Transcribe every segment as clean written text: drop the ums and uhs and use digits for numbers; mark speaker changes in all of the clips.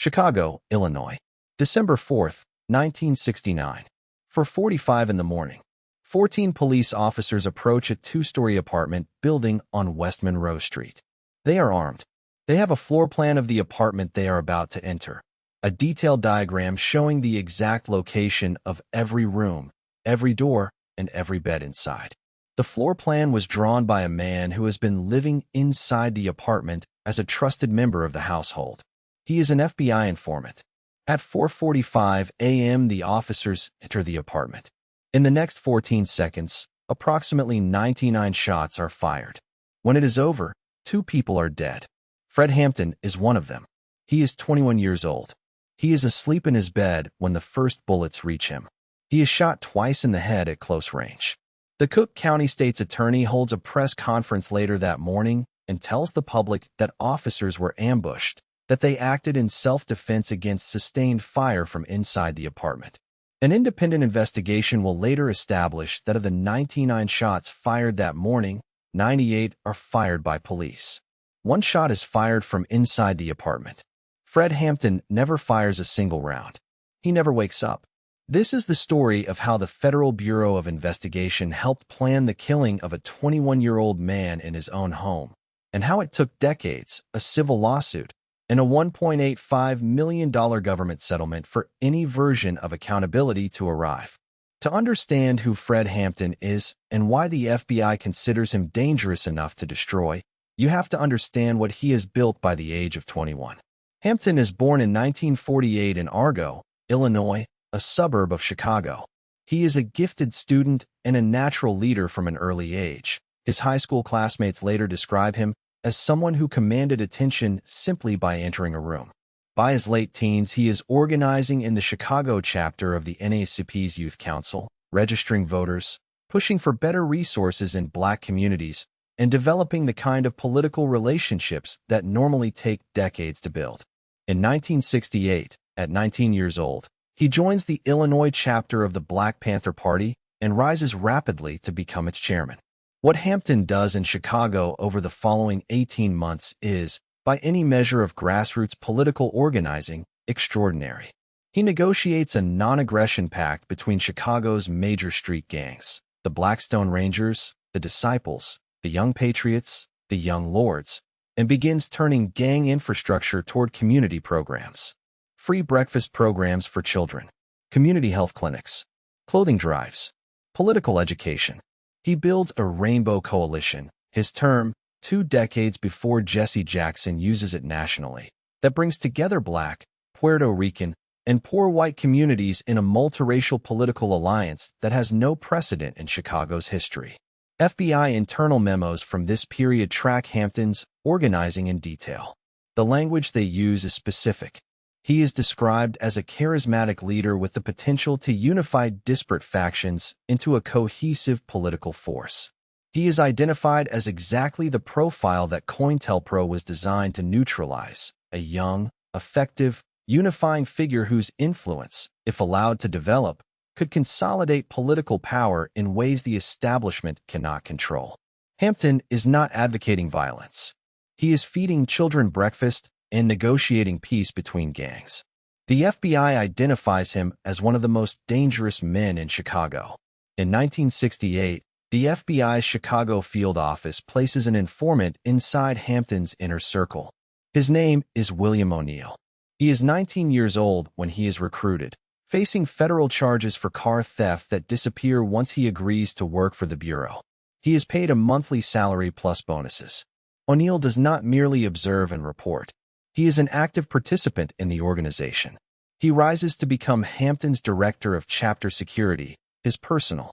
Speaker 1: Chicago, Illinois. December 4th, 1969. 4:45 in the morning. 14 police officers approach a two-story apartment building on West Monroe Street. They are armed. They have a floor plan of the apartment they are about to enter, a detailed diagram showing the exact location of every room, every door, and every bed inside. The floor plan was drawn by a man who has been living inside the apartment as a trusted member of the household. He is an FBI informant. At 4:45 a.m., the officers enter the apartment. In the next 14 seconds, approximately 99 shots are fired. When it is over, 2 people are dead. Fred Hampton is one of them. He is 21 years old. He is asleep in his bed when the first bullets reach him. He is shot twice in the head at close range. The Cook County State's attorney holds a press conference later that morning and tells the public that officers were ambushed, that they acted in self-defense against sustained fire from inside the apartment. An independent investigation will later establish that of the 99 shots fired that morning, 98 are fired by police. 1 shot is fired from inside the apartment. Fred Hampton never fires a single round. He never wakes up. This is the story of how the Federal Bureau of Investigation helped plan the killing of a 21-year-old man in his own home, and how it took decades, a civil lawsuit, and a $1.85 million government settlement for any version of accountability to arrive. To understand who Fred Hampton is and why the FBI considers him dangerous enough to destroy, you have to understand what he has built by the age of 21. Hampton is born in 1948 in Argo, Illinois, a suburb of Chicago. He is a gifted student and a natural leader from an early age. His high school classmates later describe him as someone who commanded attention simply by entering a room. By his late teens, he is organizing in the Chicago chapter of the NAACP's Youth Council, registering voters, pushing for better resources in Black communities, and developing the kind of political relationships that normally take decades to build. In 1968, at 19 years old, he joins the Illinois chapter of the Black Panther Party and rises rapidly to become its chairman. What Hampton does in Chicago over the following 18 months is, by any measure of grassroots political organizing, extraordinary. He negotiates a non-aggression pact between Chicago's major street gangs, the Blackstone Rangers, the Disciples, the Young Patriots, the Young Lords, and begins turning gang infrastructure toward community programs. Free breakfast programs for children, community health clinics, clothing drives, political education. He builds a rainbow coalition, his term, 2 decades before Jesse Jackson uses it nationally, that brings together Black, Puerto Rican, and poor white communities in a multiracial political alliance that has no precedent in Chicago's history. FBI internal memos from this period track Hampton's organizing in detail. The language they use is specific. He is described as a charismatic leader with the potential to unify disparate factions into a cohesive political force. He is identified as exactly the profile that COINTELPRO was designed to neutralize, a young, effective, unifying figure whose influence, if allowed to develop, could consolidate political power in ways the establishment cannot control. Hampton is not advocating violence. He is feeding children breakfast and negotiating peace between gangs. The FBI identifies him as one of the most dangerous men in Chicago. In 1968, the FBI's Chicago field office places an informant inside Hampton's inner circle. His name is William O'Neill. He is 19 years old when he is recruited, facing federal charges for car theft that disappear once he agrees to work for the Bureau. He is paid a monthly salary plus bonuses. O'Neill does not merely observe and report. He is an active participant in the organization. He rises to become Hampton's director of chapter security, his personal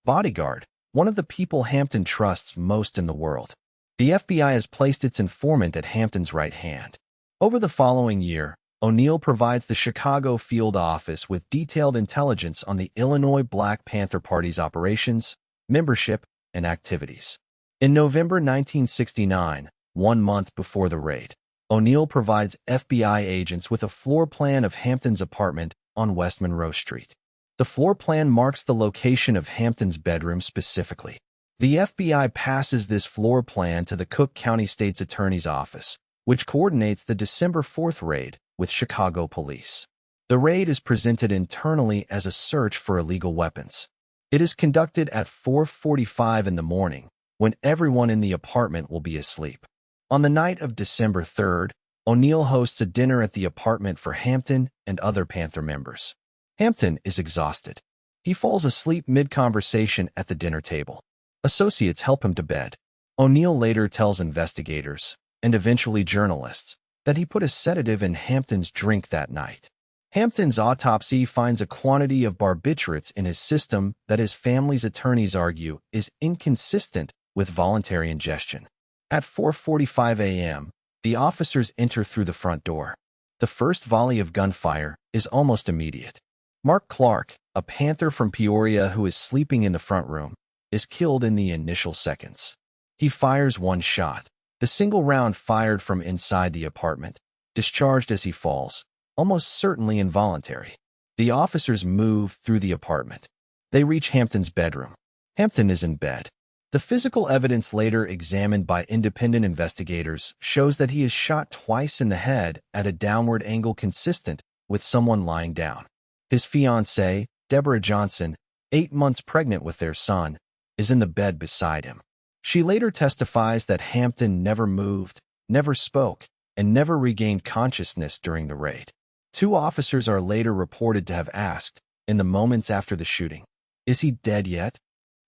Speaker 1: bodyguard, one of the people Hampton trusts most in the world. The FBI has placed its informant at Hampton's right hand. Over the following year, O'Neill provides the Chicago field office with detailed intelligence on the Illinois Black Panther Party's operations, membership, and activities. In November 1969, 1 month before the raid, O'Neill provides FBI agents with a floor plan of Hampton's apartment on West Monroe Street. The floor plan marks the location of Hampton's bedroom specifically. The FBI passes this floor plan to the Cook County State's Attorney's Office, which coordinates the December 4th raid, with Chicago police. The raid is presented internally as a search for illegal weapons. It is conducted at 4:45 in the morning, when everyone in the apartment will be asleep. On the night of December 3rd, O'Neill hosts a dinner at the apartment for Hampton and other Panther members. Hampton is exhausted. He falls asleep mid-conversation at the dinner table. Associates help him to bed. O'Neill later tells investigators, and eventually journalists, that he put a sedative in Hampton's drink that night. Hampton's autopsy finds a quantity of barbiturates in his system that his family's attorneys argue is inconsistent with voluntary ingestion. At 4:45 a.m., the officers enter through the front door. The first volley of gunfire is almost immediate. Mark Clark, a Panther from Peoria who is sleeping in the front room, is killed in the initial seconds. He fires one shot. The single round fired from inside the apartment, discharged as he falls, almost certainly involuntary. The officers move through the apartment. They reach Hampton's bedroom. Hampton is in bed. The physical evidence later examined by independent investigators shows that he is shot twice in the head at a downward angle consistent with someone lying down. His fiancée, Deborah Johnson, 8 months pregnant with their son, is in the bed beside him. She later testifies that Hampton never moved, never spoke, and never regained consciousness during the raid. 2 officers are later reported to have asked, in the moments after the shooting, "Is he dead yet?"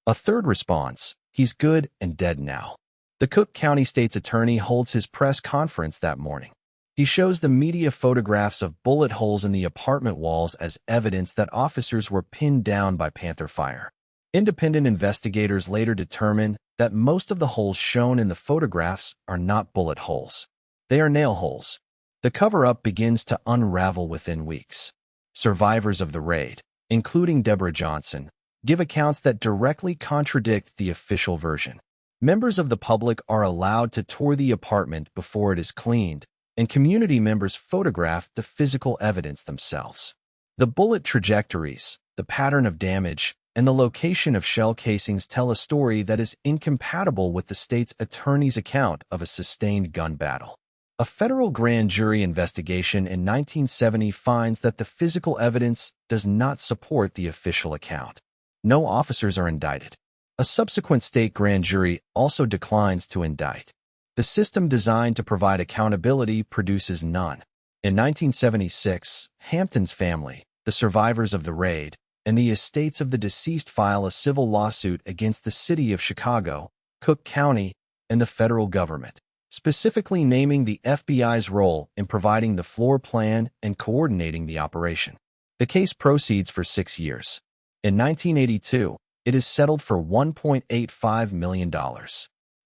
Speaker 1: A third responds, "He's good and dead now." The Cook County State's Attorney holds his press conference that morning. He shows the media photographs of bullet holes in the apartment walls as evidence that officers were pinned down by Panther fire. Independent investigators later determined that most of the holes shown in the photographs are not bullet holes. They are nail holes. The cover-up begins to unravel within weeks. Survivors of the raid, including Deborah Johnson, give accounts that directly contradict the official version. Members of the public are allowed to tour the apartment before it is cleaned, and community members photograph the physical evidence themselves. The bullet trajectories, the pattern of damage, and the location of shell casings tell a story that is incompatible with the state's attorney's account of a sustained gun battle. A federal grand jury investigation in 1970 finds that the physical evidence does not support the official account. No officers are indicted. A subsequent state grand jury also declines to indict. The system designed to provide accountability produces none. In 1976, Hampton's family, the survivors of the raid, and the estates of the deceased file a civil lawsuit against the city of Chicago, Cook County, and the federal government, specifically naming the FBI's role in providing the floor plan and coordinating the operation. The case proceeds for 6 years. In 1982, it is settled for $1.85 million.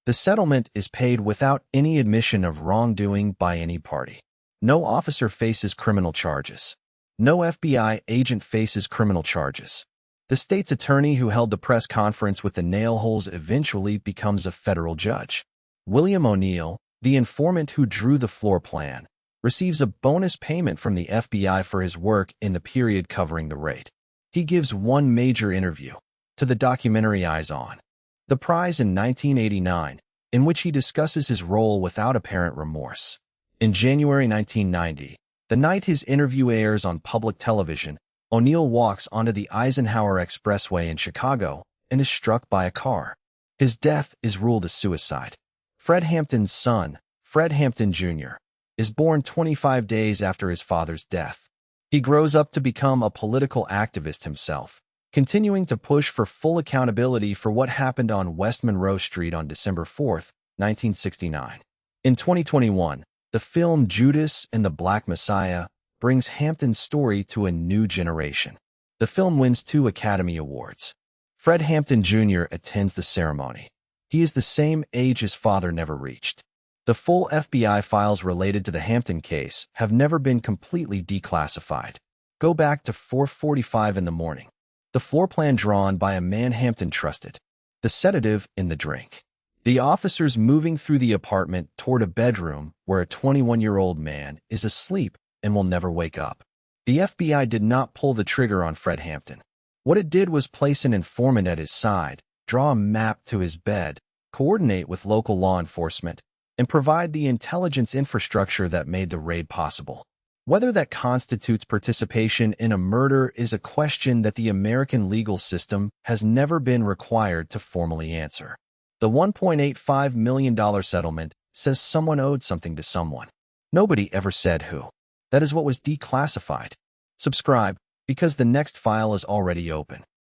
Speaker 1: The settlement is paid without any admission of wrongdoing by any party. No officer faces criminal charges. No FBI agent faces criminal charges. The state's attorney who held the press conference with the nail holes eventually becomes a federal judge. William O'Neill, the informant who drew the floor plan, receives a bonus payment from the FBI for his work in the period covering the raid. He gives one major interview to the documentary Eyes On the Prize in 1989, in which he discusses his role without apparent remorse. In January 1990, the night his interview airs on public television, O'Neill walks onto the Eisenhower Expressway in Chicago and is struck by a car. His death is ruled a suicide. Fred Hampton's son, Fred Hampton Jr., is born 25 days after his father's death. He grows up to become a political activist himself, continuing to push for full accountability for what happened on West Monroe Street on December 4, 1969. In 2021, the film Judas and the Black Messiah brings Hampton's story to a new generation. The film wins 2 Academy Awards. Fred Hampton Jr. attends the ceremony. He is the same age his father never reached. The full FBI files related to the Hampton case have never been completely declassified. Go back to 4:45 in the morning. The floor plan drawn by a man Hampton trusted. The sedative in the drink. The officers moving through the apartment toward a bedroom where a 21-year-old man is asleep and will never wake up. The FBI did not pull the trigger on Fred Hampton. What it did was place an informant at his side, draw a map to his bed, coordinate with local law enforcement, and provide the intelligence infrastructure that made the raid possible. Whether that constitutes participation in a murder is a question that the American legal system has never been required to formally answer. The $1.85 million settlement says someone owed something to someone. Nobody ever said who. That is what was declassified. Subscribe, because the next file is already open.